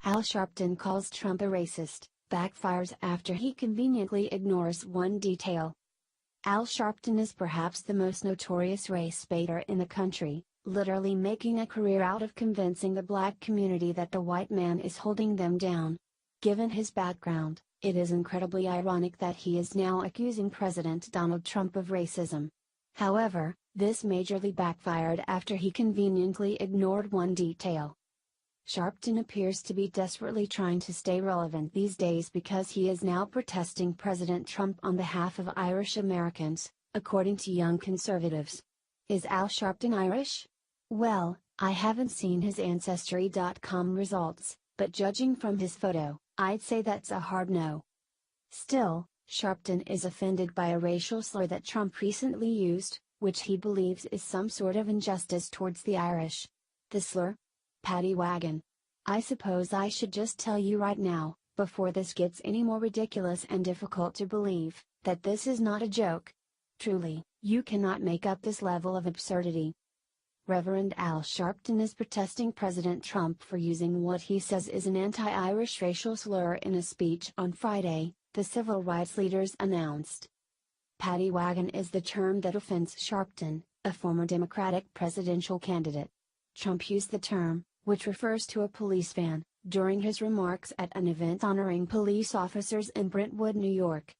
Al Sharpton calls Trump a racist, backfires after he conveniently ignores one detail. Al Sharpton is perhaps the most notorious race baiter in the country, literally making a career out of convincing the black community that the white man is holding them down. Given his background, it is incredibly ironic that he is now accusing President Donald Trump of racism. However, this majorly backfired after he conveniently ignored one detail. Sharpton appears to be desperately trying to stay relevant these days because he is now protesting President Trump on behalf of Irish Americans, according to young conservatives. Is Al Sharpton Irish? Well, I haven't seen his Ancestry.com results, but judging from his photo, I'd say that's a hard no. Still, Sharpton is offended by a racial slur that Trump recently used, which he believes is some sort of injustice towards the Irish. The slur? Paddy wagon. I suppose I should just tell you right now, before this gets any more ridiculous and difficult to believe, that this is not a joke. Truly, you cannot make up this level of absurdity. Reverend Al Sharpton is protesting President Trump for using what he says is an anti-Irish racial slur in a speech on Friday, the civil rights leaders announced. Paddy wagon is the term that offends Sharpton, a former Democratic presidential candidate. Trump used the term, which refers to a police van, during his remarks at an event honoring police officers in Brentwood, New York.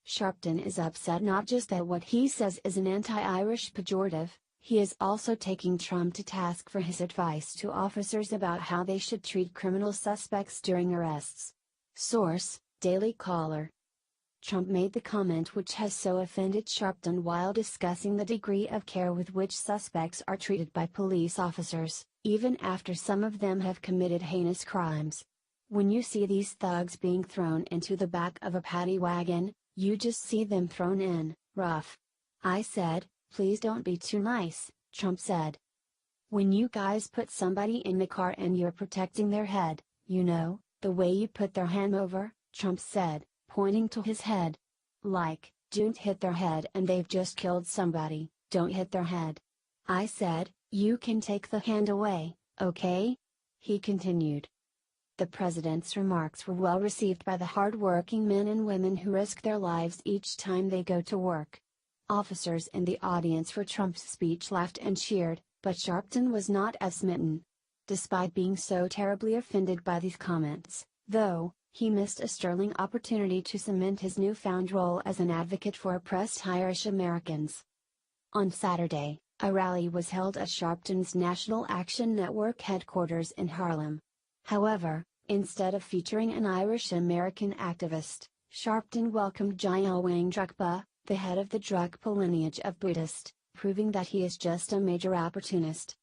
Sharpton is upset not just that what he says is an anti-Irish pejorative, he is also taking Trump to task for his advice to officers about how they should treat criminal suspects during arrests. Source: Daily Caller. Trump made the comment which has so offended Sharpton while discussing the degree of care with which suspects are treated by police officers, even after some of them have committed heinous crimes. When you see these thugs being thrown into the back of a paddy wagon, you just see them thrown in, rough. I said, please don't be too nice, Trump said. When you guys put somebody in the car and you're protecting their head, you know, the way you put their hand over, Trump said, pointing to his head. Like, don't hit their head and they've just killed somebody, don't hit their head. I said, you can take the hand away, okay? He continued. The president's remarks were well received by the hard-working men and women who risk their lives each time they go to work. Officers in the audience for Trump's speech laughed and cheered, but Sharpton was not as smitten. Despite being so terribly offended by these comments, though, he missed a sterling opportunity to cement his newfound role as an advocate for oppressed Irish Americans. On Saturday, a rally was held at Sharpton's National Action Network headquarters in Harlem. However, instead of featuring an Irish American activist, Sharpton welcomed Jael Wang Drukpa, the head of the Drukpa lineage of Buddhist, proving that he is just a major opportunist.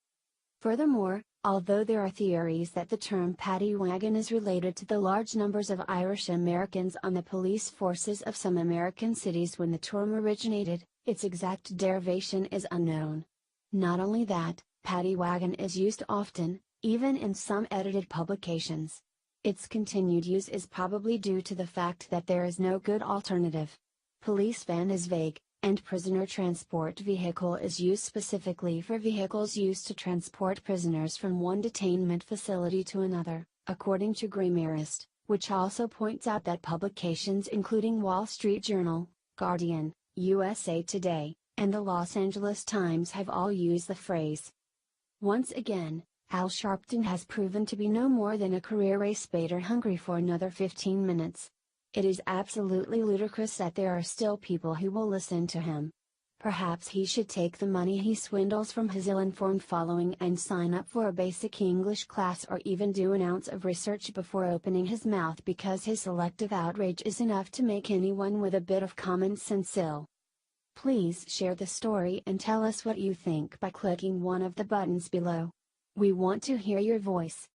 Furthermore, although there are theories that the term paddy wagon is related to the large numbers of Irish Americans on the police forces of some American cities when the term originated, its exact derivation is unknown. Not only that, paddy wagon is used often, even in some edited publications. Its continued use is probably due to the fact that there is no good alternative. Police van is vague, and prisoner transport vehicle is used specifically for vehicles used to transport prisoners from one detainment facility to another, according to Recist, which also points out that publications including Wall Street Journal, Guardian, USA Today, and the Los Angeles Times have all used the phrase. Once again, Al Sharpton has proven to be no more than a career race baiter hungry for another 15 minutes. It is absolutely ludicrous that there are still people who will listen to him. Perhaps he should take the money he swindles from his ill-informed following and sign up for a basic English class or even do an ounce of research before opening his mouth, because his selective outrage is enough to make anyone with a bit of common sense ill. Please share the story and tell us what you think by clicking one of the buttons below. We want to hear your voice.